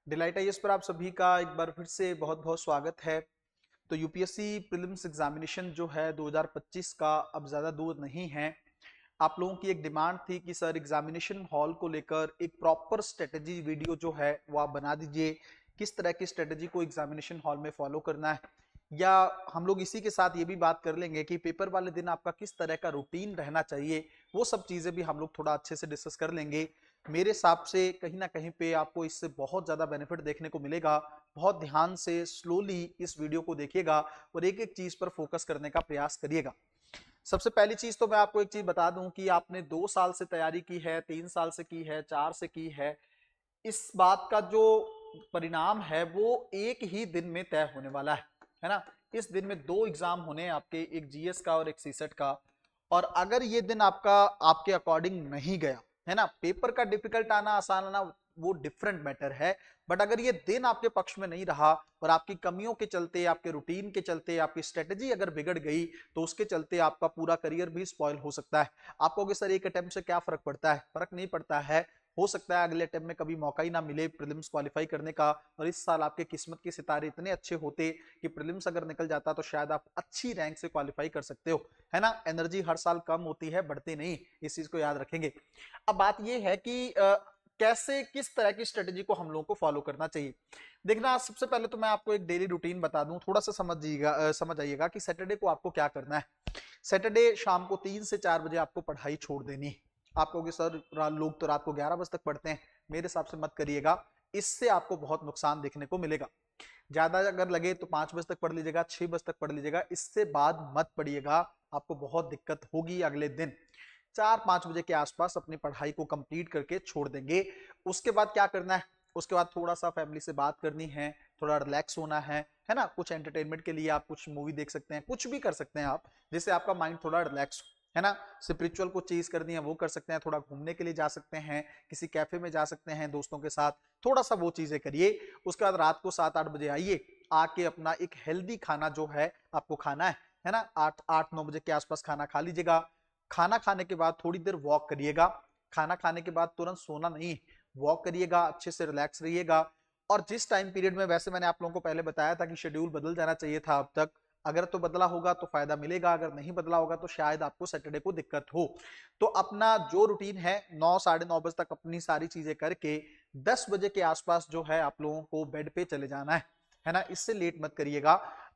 Delight IAS पर आप सभी का एक बार फिर से बहुत बहुत स्वागत है। तो यूपीएससी प्रीलिम्स एग्जामिनेशन जो है 2025 का अब ज़्यादा दूर नहीं है। आप लोगों की एक डिमांड थी कि सर एग्जामिनेशन हॉल को लेकर एक प्रॉपर स्ट्रेटेजी वीडियो जो है वो आप बना दीजिए। किस तरह की स्ट्रेटेजी को एग्जामिनेशन हॉल में फॉलो करना है, या हम लोग इसी के साथ ये भी बात कर लेंगे कि पेपर वाले दिन आपका किस तरह का रूटीन रहना चाहिए। वो सब चीज़ें भी हम लोग थोड़ा अच्छे से डिस्कस कर लेंगे। मेरे हिसाब से कहीं ना कहीं पे आपको इससे बहुत ज़्यादा बेनिफिट देखने को मिलेगा। बहुत ध्यान से स्लोली इस वीडियो को देखिएगा और एक एक चीज़ पर फोकस करने का प्रयास करिएगा। सबसे पहली चीज तो मैं आपको एक चीज बता दूं कि आपने 2 साल से तैयारी की है, 3 साल से की है, 4 से की है, इस बात का जो परिणाम है वो एक ही दिन में तय होने वाला है ना। इस दिन में 2 एग्जाम होने हैं आपके, एक जीएस का और एक सीसेट का। और अगर ये दिन आपका आपके अकॉर्डिंग नहीं गया है ना, पेपर का डिफिकल्ट आना आसान आना वो डिफरेंट मैटर है, बट अगर ये दिन आपके पक्ष में नहीं रहा और आपकी कमियों के चलते, आपके रूटीन के चलते, आपकी स्ट्रेटेजी अगर बिगड़ गई तो उसके चलते आपका पूरा करियर भी स्पॉइल हो सकता है। आप कहोगे सर एक अटेम्प्ट से क्या फर्क पड़ता है? फर्क नहीं पड़ता है। हो सकता है अगले अटेम्प्ट में कभी मौका ही ना मिले प्रीलिम्स क्वालिफाई करने का, और इस साल आपके किस्मत के सितारे इतने अच्छे होते कि प्रीलिम्स अगर निकल जाता तो शायद आप अच्छी रैंक से क्वालिफाई कर सकते हो, है ना। एनर्जी हर साल कम होती है, बढ़ती नहीं, इस चीज को याद रखेंगे। अब बात यह है कि कैसे, किस तरह की स्ट्रेटेजी को हम लोगों को फॉलो करना चाहिए। देखना, सबसे पहले तो मैं आपको एक डेली रूटीन बता दूं, थोड़ा सा समझिएगा, समझ आइएगा कि सैटरडे को आपको क्या करना है। सैटरडे शाम को 3 से 4 बजे आपको पढ़ाई छोड़ देनी है। आप कहोगे सर लोग तो रात को 11 बजे तक पढ़ते हैं। मेरे हिसाब से मत करिएगा, इससे आपको बहुत नुकसान देखने को मिलेगा। ज्यादा अगर लगे तो 5 बजे तक पढ़ लीजिएगा, 6 बजे तक पढ़ लीजिएगा, इससे बाद मत पढ़िएगा, आपको बहुत दिक्कत होगी अगले दिन। 4-5 बजे के आसपास अपनी पढ़ाई को कंप्लीट करके छोड़ देंगे। उसके बाद क्या करना है? उसके बाद थोड़ा सा फैमिली से बात करनी है, थोड़ा रिलैक्स होना है ना। कुछ एंटरटेनमेंट के लिए आप कुछ मूवी देख सकते हैं, कुछ भी कर सकते हैं आप, जिससे आपका माइंड थोड़ा रिलैक्स हो, है ना। स्पिरिचुअल कुछ चीज करनी है वो कर सकते हैं, थोड़ा घूमने के लिए जा सकते हैं, किसी कैफे में जा सकते हैं दोस्तों के साथ, थोड़ा सा वो चीजें करिए। उसके बाद रात को 7-8 बजे आइए, आके अपना एक हेल्दी खाना जो है आपको खाना है ना। 8-9 बजे के आसपास खाना खा लीजिएगा। खाना खाने के बाद थोड़ी देर वॉक करिएगा। खाना खाने के बाद तुरंत सोना नहीं, वॉक करिएगा, अच्छे से रिलैक्स रहिएगा। और जिस टाइम पीरियड में, वैसे मैंने आप लोगों को पहले बताया था कि शेड्यूल बदल जाना चाहिए था अब तक, अगर तो बदला होगा तो फायदा मिलेगा, अगर नहीं बदला होगा तो शायद आपको सैटरडे को दिक्कत हो। तो अपना जो रूटीन है 9-9:30 बजे तक अपनी सारी चीजें करके 10 बजे के आसपास जो है आप लोगों को बेड पे चले जाना है ना। इससे लेट मत करिएगा।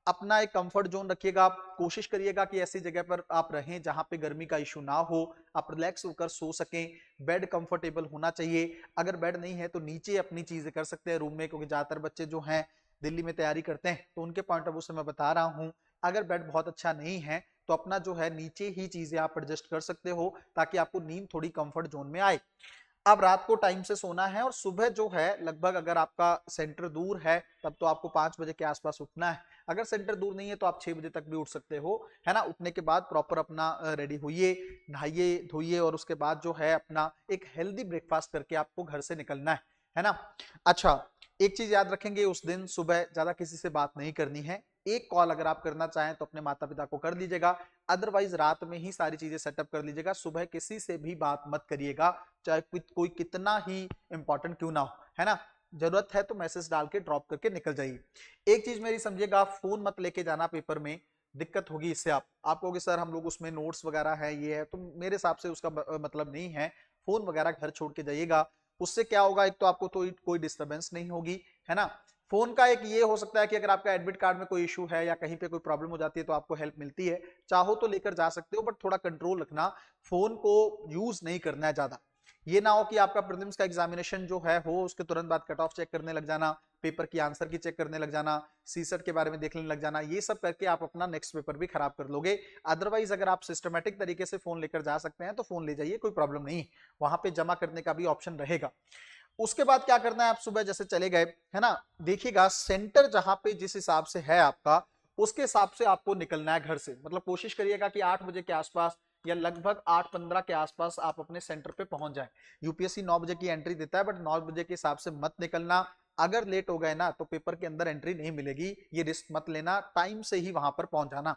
अपना एक कंफर्ट जोन रखिएगा, आप कोशिश करिएगा कि ऐसी जगह पर आप रहें जहां पे गर्मी का इशू ना हो, आप रिलैक्स होकर सो सकें। बेड कंफर्टेबल होना चाहिए। अगर बेड नहीं है तो नीचे अपनी चीजें कर सकते हैं रूम में, क्योंकि ज्यादातर बच्चे जो हैं दिल्ली में तैयारी करते हैं तो उनके पॉइंट ऑफ व्यू से मैं बता रहा हूं। अगर बेड बहुत अच्छा नहीं है तो अपना जो है नीचे ही चीजें आप एडजस्ट कर सकते हो, ताकि आपको नींद थोड़ी कंफर्ट जोन में आए। अब रात को टाइम से सोना है, और सुबह जो है लगभग, अगर आपका सेंटर दूर है तब तो आपको 5 बजे के आसपास उठना है। अगर सेंटर दूर नहीं है तो आप 6 बजे तक भी उठ सकते हो, है ना। उठने के बाद प्रॉपर अपना रेडी होइए, नहाइए धोइए, और उसके बाद जो है अपना एक हेल्दी ब्रेकफास्ट करके आपको घर से निकलना है ना। अच्छा, एक चीज याद रखेंगे, उस दिन सुबह ज्यादा किसी से बात नहीं करनी है। एक कॉल अगर आप करना चाहें तो अपने माता पिता को कर लीजिएगा, अदरवाइज रात में ही सारी चीजें सेटअप कर लीजिएगा। सुबह किसी से भी बात मत करिएगा, चाहे कोई कितना ही इंपॉर्टेंट क्यों ना हो, है ना। जरूरत है तो मैसेज डाल के ड्रॉप करके निकल जाइए। एक चीज मेरी समझिएगा, फोन मत लेके जाना पेपर में, दिक्कत होगी इससे। आप कहोगे सर हम लोग उसमें नोट्स वगैरह है ये है, तो मेरे हिसाब से उसका मतलब नहीं है। फोन वगैरह घर छोड़ के जाइएगा। उससे क्या होगा, एक तो आपको तो कोई डिस्टर्बेंस नहीं होगी, है ना। फोन का एक ये हो सकता है कि अगर आपका एडमिट कार्ड में कोई इशू है या कहीं पे कोई प्रॉब्लम हो जाती है तो आपको हेल्प मिलती है, चाहो तो लेकर जा सकते हो, बट थोड़ा कंट्रोल रखना। फोन को यूज नहीं करना है ज्यादा। ये ना हो कि आपका प्रीलिम्स का एग्जामिनेशन जो है हो उसके तुरंत बाद कट ऑफ चेक करने लग जाना, पेपर की आंसर की चेक करने लग जाना, सीसेट के बारे में देखने लग जाना, ये सब करके आप अपना नेक्स्ट पेपर भी खराब कर लोगे। अदरवाइज अगर आप सिस्टमेटिक तरीके से फोन लेकर जा सकते हैं तो फोन ले जाइए, कोई प्रॉब्लम नहीं, वहां पे जमा करने का भी ऑप्शन रहेगा। उसके बाद क्या करना है, आप सुबह जैसे चले गए, है ना, देखिएगा सेंटर जहां पे जिस हिसाब से है आपका, उसके हिसाब से आपको निकलना है घर से। मतलब कोशिश करिएगा कि 8 बजे के आसपास या लगभग 8:15 के आसपास आप अपने सेंटर पे पहुंच जाएं। यूपीएससी 9 बजे की एंट्री देता है, बट 9 बजे के हिसाब से मत निकलना। अगर लेट हो गए ना तो पेपर के अंदर एंट्री नहीं मिलेगी, ये रिस्क मत लेना, टाइम से ही वहां पर पहुंच जाना।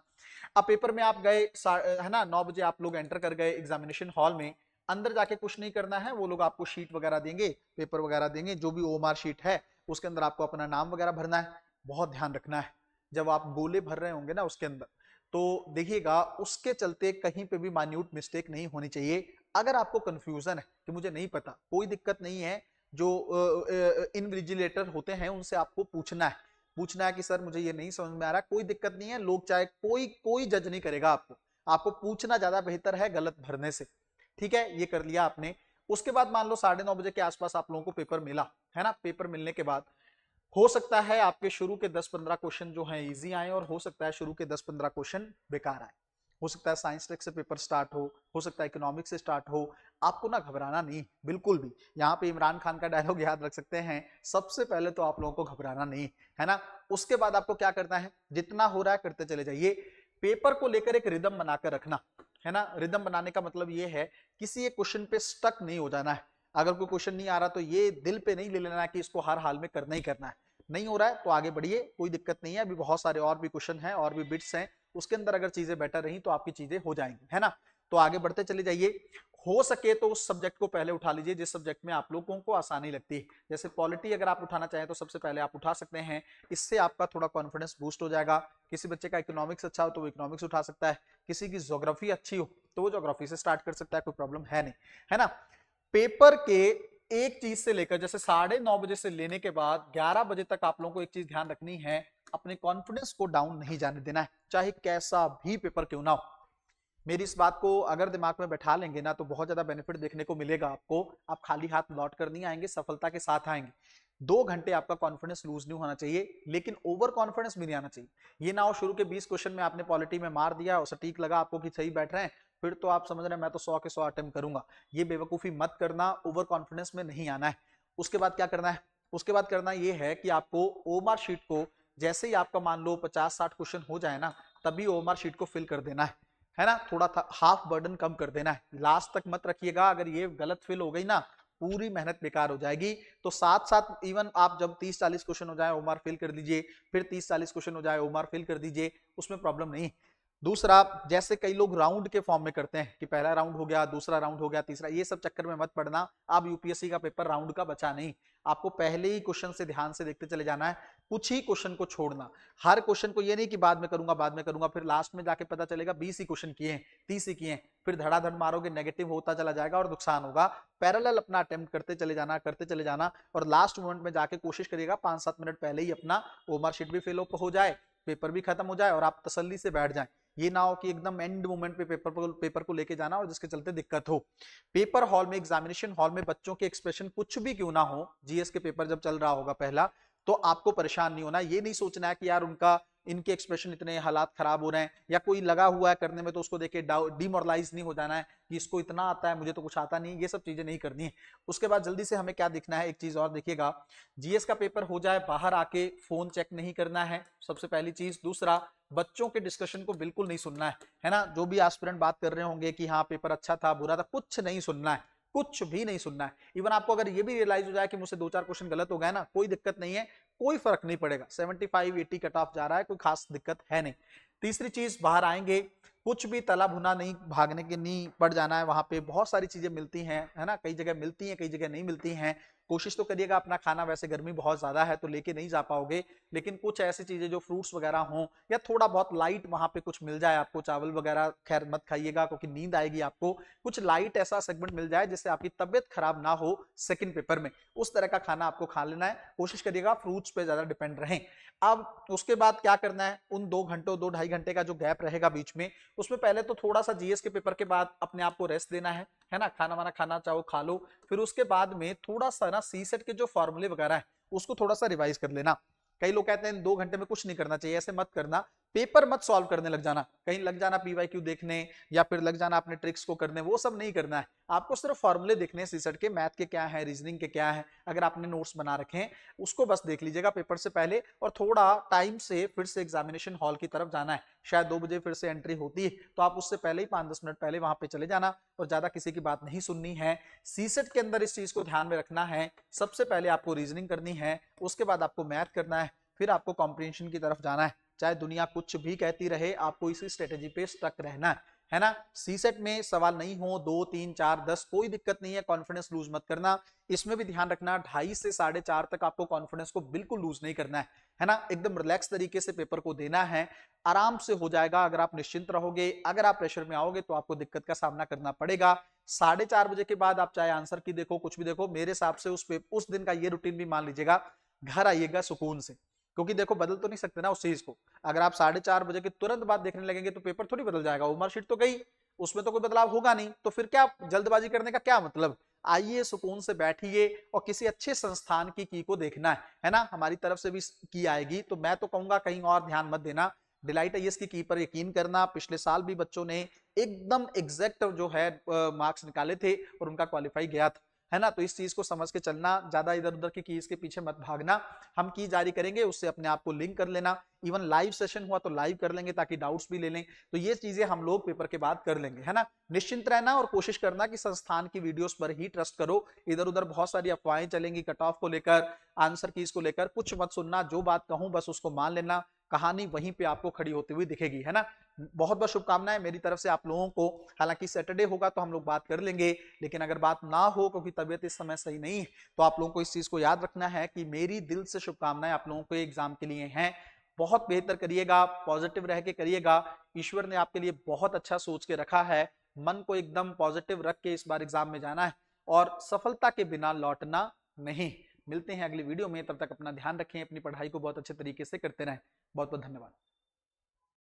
अब पेपर में आप गए, है ना, 9 बजे आप लोग एंटर कर गए एग्जामिनेशन हॉल में। अंदर जाके कुछ नहीं करना है, वो लोग आपको शीट वगैरह देंगे, पेपर वगैरह देंगे, जो भी ओएमआर शीट है उसके अंदर आपको अपना नाम वगैरह भरना है। बहुत ध्यान रखना है जब आप गोले भर रहे होंगे ना उसके अंदर, तो देखिएगा उसके चलते कहीं पे भी मान्यूट मिस्टेक नहीं होनी चाहिए। अगर आपको कंफ्यूजन है कि मुझे नहीं पता, कोई दिक्कत नहीं है, जो इनविजिलेटर होते हैं उनसे आपको पूछना है कि सर मुझे ये नहीं समझ में आ रहा, कोई दिक्कत नहीं है, लोग चाहे कोई कोई जज नहीं करेगा आपको, आपको पूछना ज्यादा बेहतर है गलत भरने से। ठीक है, ये कर लिया आपने। उसके बाद मान लो 9:30 बजे के आसपास आप लोगों को पेपर मिला है ना। पेपर मिलने के बाद हो सकता है आपके शुरू के 10-15 क्वेश्चन जो हैं इजी आए, और हो सकता है शुरू के 10-15 क्वेश्चन बेकार आए। हो सकता है साइंस टेक से पेपर स्टार्ट हो सकता है इकोनॉमिक्स से स्टार्ट हो। आपको ना घबराना नहीं बिल्कुल भी। यहाँ पे इमरान खान का डायलॉग याद रख सकते हैं, सबसे पहले तो आप लोगों को घबराना नहीं है ना। उसके बाद आपको क्या करना है, जितना हो रहा है करते चले जाइए। पेपर को लेकर एक रिदम बनाकर रखना है ना। रिदम बनाने का मतलब ये है किसी एक क्वेश्चन पे स्टक नहीं हो जाना है। अगर कोई क्वेश्चन नहीं आ रहा तो ये दिल पे नहीं ले लेना है कि इसको हर हाल में करना ही करना है। नहीं हो रहा है तो आगे बढ़िए, कोई दिक्कत नहीं है, अभी बहुत सारे और भी क्वेश्चन हैं और भी बिट्स हैं, उसके अंदर अगर चीजें बेटर रही तो आपकी चीजें हो जाएंगी, है ना। तो आगे बढ़ते चले जाइए। हो सके तो उस सब्जेक्ट को पहले उठा लीजिए जिस सब्जेक्ट में आप लोगों को आसानी लगती है। जैसे पॉलिटी अगर आप उठाना चाहें तो सबसे पहले आप उठा सकते हैं, इससे आपका थोड़ा कॉन्फिडेंस बूस्ट हो जाएगा। किसी बच्चे का इकोनॉमिक्स अच्छा हो तो वो इकोनॉमिक्स उठा सकता है, किसी की ज्योग्राफी अच्छी हो तो वो ज्योग्राफी से स्टार्ट कर सकता है, कोई प्रॉब्लम है नहीं, है ना। पेपर के एक चीज से लेकर जैसे 9:30 बजे से लेने के बाद 11 बजे तक आप लोगों को एक चीज ध्यान रखनी है, अपने कॉन्फिडेंस को डाउन नहीं जाने देना है, चाहे कैसा भी पेपर क्यों ना हो। मेरी इस बात को अगर दिमाग में बैठा लेंगे ना तो बहुत ज्यादा बेनिफिट देखने को मिलेगा आपको। आप खाली हाथ लौट कर नहीं आएंगे, सफलता के साथ आएंगे। 2 घंटे आपका कॉन्फिडेंस लूज नहीं होना चाहिए, लेकिन ओवर कॉन्फिडेंस भी नहीं आना चाहिए। ये ना हो शुरू के 20 क्वेश्चन में आपने पॉलिटी में मार दिया और सटीक लगा आपको कि सही बैठ रहे हैं, फिर तो आप समझ रहे हैं मैं तो 100 के 100 अटेम्प्ट करूंगा। ये बेवकूफी मत करना, ओवर कॉन्फिडेंस में नहीं आना है। उसके बाद क्या करना है, उसके बाद करना ये है कि आपको ओमार शीट को जैसे ही आपका मान लो 50-60 क्वेश्चन हो जाए ना, तभी ओमार शीट को फिल कर देना है ना। थोड़ा हाफ बर्डन कम कर देना है, लास्ट तक मत रखिएगा। अगर ये गलत फिल हो गई ना पूरी मेहनत बेकार हो जाएगी। तो साथ साथ इवन आप जब 30-40 क्वेश्चन हो जाए ओमार फिल कर दीजिए, फिर 30-40 क्वेश्चन हो जाए ओमार फिल कर दीजिए, उसमें प्रॉब्लम नहीं। दूसरा, जैसे कई लोग राउंड के फॉर्म में करते हैं कि पहला राउंड हो गया, दूसरा राउंड हो गया, तीसरा, ये सब चक्कर में मत पड़ना। आप यूपीएससी का पेपर राउंड का बचा नहीं, आपको पहले ही क्वेश्चन से ध्यान से देखते चले जाना है, कुछ ही क्वेश्चन को छोड़ना। हर क्वेश्चन को ये नहीं कि बाद में करूंगा, फिर लास्ट में जाके पता चलेगा 20 ही क्वेश्चन किए हैं, 30 ही किए हैं, फिर धड़ाधड़ मारोगे, नेगेटिव होता चला जाएगा और नुकसान होगा। पैरेलल अपना अटेम्प्ट करते चले जाना और लास्ट मोमेंट में जाके कोशिश करिएगा 5-7 मिनट पहले ही अपना ओमर शीट भी फिल हो जाए, पेपर भी खत्म हो जाए और आप तसल्ली से बैठ जाएं। ये ना हो कि एकदम एंड मोमेंट पे पेपर को लेके जाना और जिसके चलते दिक्कत हो। पेपर हॉल में, एग्जामिनेशन हॉल में बच्चों के एक्सप्रेशन कुछ भी क्यों ना हो, जीएस के पेपर जब चल रहा होगा पहला, तो आपको परेशान नहीं होना। ये नहीं सोचना है कि यार उनका इनके एक्सप्रेशन इतने हालात खराब हो रहे हैं या कोई लगा हुआ है करने में तो उसको देखे डिमोरलाइज नहीं हो जाना है कि इसको इतना आता है मुझे तो कुछ आता नहीं, ये सब चीजें नहीं करनी है। उसके बाद जल्दी से हमें क्या देखना है, एक चीज और देखिएगा, जीएस का पेपर हो जाए बाहर आके फोन चेक नहीं करना है, सबसे पहली चीज। दूसरा, बच्चों के डिस्कशन को बिल्कुल नहीं सुनना है ना। जो भी एस्पिरेंट बात कर रहे होंगे कि हाँ पेपर अच्छा था बुरा था, कुछ नहीं सुनना है, कुछ भी नहीं सुनना है। इवन आपको अगर ये भी रियलाइज हो जाए कि मुझसे 2-4 क्वेश्चन गलत हो गए ना, कोई दिक्कत नहीं है, कोई फर्क नहीं पड़ेगा, 75-80 कट ऑफ जा रहा है, कोई खास दिक्कत है नहीं। तीसरी चीज, बाहर आएंगे कुछ भी तला भुना नहीं, भागने के नहीं पड़ जाना है। वहां पे बहुत सारी चीजें मिलती हैं, है ना, कई जगह मिलती हैं, कई जगह नहीं मिलती हैं। कोशिश तो करिएगा अपना खाना, वैसे गर्मी बहुत ज्यादा है तो लेके नहीं जा पाओगे, लेकिन कुछ ऐसी चीजें जो फ्रूट्स वगैरह हों या थोड़ा बहुत लाइट वहां पे कुछ मिल जाए आपको, चावल वगैरह खैर मत खाइएगा क्योंकि नींद आएगी आपको, कुछ लाइट ऐसा सेगमेंट मिल जाए जिससे आपकी तबियत खराब ना हो सेकंड पेपर में, उस तरह का खाना आपको खा लेना है। कोशिश करिएगा फ्रूट्स पे ज्यादा डिपेंड रहें। अब उसके बाद क्या करना है, उन 2 घंटों 2-2.5 घंटे का जो गैप रहेगा बीच में, उसमें पहले तो थोड़ा सा जीएस के पेपर के बाद अपने आप को रेस्ट देना है ना, खाना वाना खाना चाहो खा लो। फिर उसके बाद में थोड़ा सा ना सीसेट के जो फॉर्मूले वगैरह है उसको थोड़ा सा रिवाइज कर लेना। कई लोग कहते हैं 2 घंटे में कुछ नहीं करना चाहिए, ऐसे मत करना, पेपर मत सॉल्व करने लग जाना, कहीं लग जाना पीवाईक्यू देखने या फिर लग जाना अपने ट्रिक्स को करने, वो सब नहीं करना है। आपको सिर्फ फॉर्मूले देखने हैं सीसेट के, मैथ के क्या है, रीजनिंग के क्या है, अगर आपने नोट्स बना रखे हैं उसको बस देख लीजिएगा पेपर से पहले, और थोड़ा टाइम से फिर से एग्जामिनेशन हॉल की तरफ जाना है। शायद 2 बजे फिर से एंट्री होती है तो आप उससे पहले ही 5-10 मिनट पहले वहां पे चले जाना और ज्यादा किसी की बात नहीं सुननी है। सीसेट के अंदर इस चीज को ध्यान में रखना है, सबसे पहले आपको रीजनिंग करनी है, उसके बाद आपको मैथ करना है, फिर आपको कॉम्प्रिहेंशन की तरफ जाना है। चाहे दुनिया कुछ भी कहती रहे, आपको इसी स्ट्रेटेजी पे स्टक रहना है। है ना। सीसेट में सवाल नहीं हो 2, 3, 4, 10 कोई दिक्कत नहीं है, कॉन्फिडेंस लूज मत करना। इसमें भी ध्यान रखना 2.5 से 4.5 तक आपको कॉन्फिडेंस को बिल्कुल लूज नहीं करना है ना। एकदम रिलैक्स तरीके से पेपर को देना है, आराम से हो जाएगा अगर आप निश्चिंत रहोगे। अगर आप प्रेशर में आओगे तो आपको दिक्कत का सामना करना पड़ेगा। 4:30 बजे के बाद आप चाहे आंसर की देखो कुछ भी देखो, मेरे हिसाब से उस दिन का ये रूटीन भी मान लीजिएगा, घर आइएगा सुकून से, क्योंकि देखो बदल तो नहीं सकते ना उस चीज को। अगर आप 4:30 बजे के तुरंत बाद देखने लगेंगे तो पेपर थोड़ी बदल जाएगा, मार्कशीट तो गई, उसमें तो कोई बदलाव होगा नहीं, तो फिर क्या जल्दबाजी करने का क्या मतलब। आइए सुकून से बैठिए और किसी अच्छे संस्थान की को देखना है ना। हमारी तरफ से भी की आएगी, तो मैं तो कहूंगा कहीं और ध्यान मत देना, डिलाइट आईएएस की पर यकीन करना। पिछले साल भी बच्चों ने एकदम एग्जैक्ट जो है मार्क्स निकाले थे और उनका क्वालिफाई गया था, है ना। तो इस चीज को समझ के चलना, ज्यादा इधर उधर की कीज के पीछे मत भागना। हम की जारी करेंगे, उससे अपने आप को लिंक कर लेना। इवन लाइव सेशन हुआ तो लाइव कर लेंगे ताकि डाउट्स भी ले लें। तो ये चीजें हम लोग पेपर के बाद कर लेंगे, है ना। निश्चिंत रहना और कोशिश करना कि संस्थान की वीडियोस पर ही ट्रस्ट करो। इधर उधर बहुत सारी अफवाहें चलेंगी कट ऑफ को लेकर, आंसर कीज को लेकर, कुछ मत सुनना। जो बात कहूं बस उसको मान लेना, कहानी वहीं पे आपको खड़ी होती हुई दिखेगी, है ना। बहुत बहुत शुभकामनाएं मेरी तरफ से आप लोगों को। हालांकि सैटरडे होगा तो हम लोग बात कर लेंगे, लेकिन अगर बात ना हो क्योंकि तबीयत इस समय सही नहीं है, तो आप लोगों को इस चीज को याद रखना है कि मेरी दिल से शुभकामनाएं आप लोगों को एग्जाम के लिए हैं। बहुत बेहतर करिएगा, पॉजिटिव रह के करिएगा। ईश्वर ने आपके लिए बहुत अच्छा सोच के रखा है। मन को एकदम पॉजिटिव रख के इस बार एग्जाम में जाना है और सफलता के बिना लौटना नहीं। मिलते हैं अगली वीडियो में, तब तक अपना ध्यान रखें, अपनी पढ़ाई को बहुत अच्छे तरीके से करते रहें। बहुत बहुत धन्यवाद।